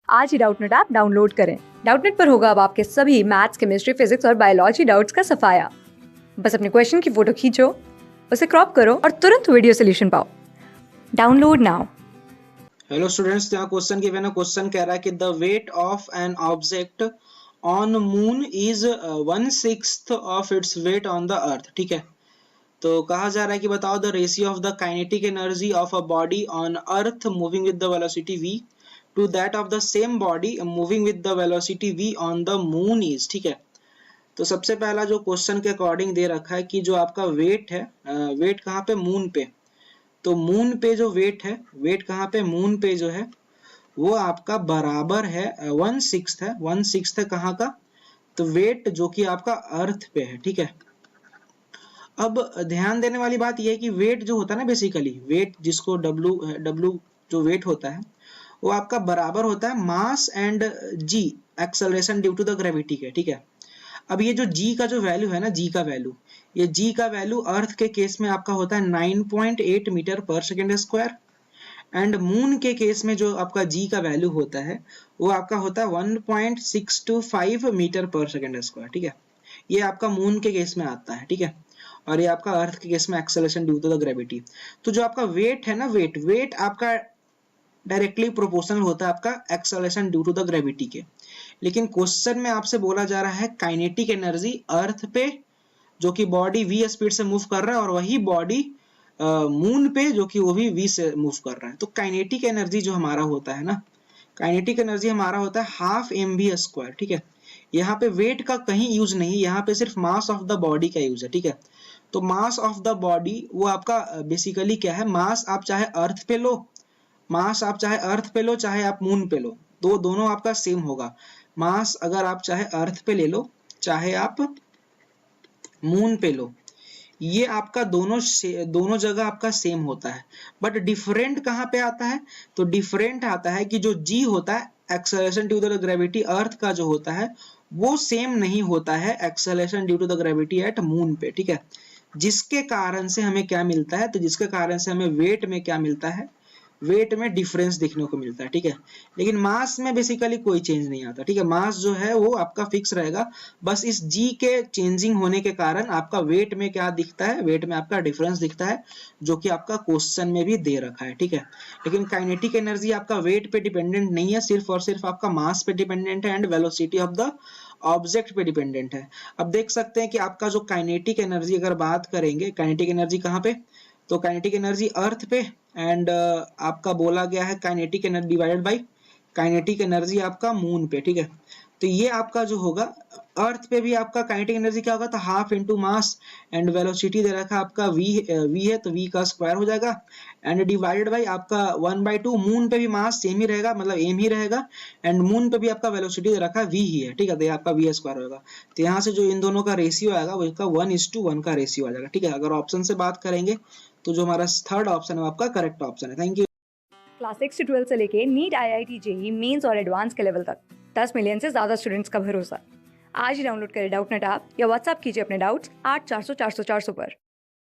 आज ही Doubtnut app download करें। Doubtnut पर होगा अब आपके सभी मैथ्स, केमिस्ट्री, फिजिक्स और बायोलॉजी डाउट्स का सफाया। बस अपने क्वेश्चन की फोटो खींचो, उसे क्रॉप करो और तुरंत वीडियो सोल्यूशन पाओ। Download now. हेलो स्टूडेंट्स, यहाँ क्वेश्चन गिवन है। क्वेश्चन कह रहा है कि the weight of an object on moon is 1/6 of its weight on the earth. ठीक है, तो कहा जा रहा है कि बताओ the ratio of the kinetic energy of a body on earth moving with the velocity v to that of the same body moving with the velocity v on the moon is. ठीक है, तो सबसे पहला जो question के according दे रखा है कि जो आपका वेट है, वेट कहाँ पे? मून पे। तो मून पे जो वेट है, वेट कहाँ पे? मून पे जो है वो आपका बराबर है 1/6 है। 1/6 है कहाँ का? तो वेट जो कि आपका अर्थ पे है। ठीक है, अब ध्यान देने वाली बात यह है कि वेट जो होता है ना, बेसिकली वेट जिसको डब्ल्यू जो वेट होता है वो आपका बराबर होता है mass and g, acceleration due to the gravity के। ठीक है, अब ये जो जी का जो वैल्यू है ना, जी का वैल्यू, ये जी का वैल्यू अर्थ के केस में आपका होता है 9.8 मीटर पर सेकेंड स्क्वायर, एंड मून के केस में जो आपका जी का वैल्यू होता है वो आपका होता है 1.625 मीटर पर सेकेंड स्क्वायर। ठीक है, ये आपका मून के केस में आता है। ठीक है, और ये आपका अर्थ के केस में acceleration due to the gravity. तो जो आपका वेट है ना, वेट आपका डायरेक्टली प्रोपोर्शनल होता है आपका acceleration due to the gravity के। लेकिन क्वेश्चन में आपसे बोला जा रहा है काइनेटिक एनर्जी अर्थ पे, जो कि बॉडी v स्पीड से मूव कर रहा है, और वही बॉडी मून पे जो कि वो भी v से मूव कर रहा है। तो काइनेटिक एनर्जी जो हमारा होता है ना, काइनेटिक एनर्जी हमारा होता है हाफ mv²। ठीक है, यहाँ पे वेट का कहीं यूज नहीं, यहाँ पे सिर्फ मास ऑफ द बॉडी का यूज है। ठीक है, तो मास ऑफ द बॉडी वो आपका बेसिकली क्या है? मास आप चाहे अर्थ पे लो, मास आप चाहे अर्थ पे लो चाहे आप मून पे लो, तो दोनों आपका सेम होगा। मास अगर आप चाहे अर्थ पे ले लो चाहे आप मून पे लो, ये आपका दोनों जगह आपका सेम होता है। बट डिफरेंट कहाँ पे आता है? तो डिफरेंट आता है कि जो जी होता है acceleration due to the gravity earth का जो होता है वो सेम नहीं होता है acceleration due to the gravity at moon पे। ठीक है, जिसके कारण से हमें क्या मिलता है? तो जिसके कारण से हमें वेट में क्या मिलता है? वेट में डिफरेंस देखने को मिलता है। ठीक है, लेकिन मास में बेसिकली कोई चेंज नहीं आता। ठीक है, मास जो है वो आपका फिक्स रहेगा, बस इस जी के चेंजिंग होने के कारण आपका वेट में क्या दिखता है? वेट में आपका डिफरेंस दिखता है, जो कि आपका क्वेश्चन में भी दे रखा है। ठीक है, लेकिन काइनेटिक एनर्जी आपका वेट पे डिपेंडेंट नहीं है, सिर्फ और सिर्फ आपका मास पे डिपेंडेंट है and velocity of the object पे डिपेंडेंट है। अब देख सकते हैं कि आपका जो काइनेटिक एनर्जी अगर बात करेंगे, काइनेटिक एनर्जी कहाँ पे? तो काइनेटिक एनर्जी अर्थ पे, एंड आपका बोला गया है kinetic energy divided by kinetic energy आपका मून पे। ठीक है, तो ये आपका जो होगा अर्थ पे भी आपका काइनेटिक एनर्जी क्या होगा? तो half into mass and velocity दे रखा है आपका v है, तो v का स्क्वायर हो जाएगा, एंड डिवाइडेड बाय आपका 1/2। मून पे भी मास सेम ही रहेगा, मतलब एम ही रहेगा, एंड मून पे भी आपका वेलोसिटी दे रखा है v ही है। ठीक है, तो ये आपका v² होगा। तो यहाँ से जो इन दोनों का रेशियो आएगा वो इसका 1:1 का रेशियो आ जाएगा। ठीक है, अगर ऑप्शन से बात करेंगे तो जो हमारा थर्ड ऑप्शन है वो आपका करेक्ट ऑप्शन है। Thank you. क्लास 6 से 12 से लेके नीट, IIT JEE मेंस और एडवांस के लेवल तक 10 मिलियन से ज्यादा स्टूडेंट्स का भरोसा। आज ही डाउनलोड करें डाउटनेट ऐप या व्हाट्सएप कीजिए अपने डाउट्स 8400 400 400 पर।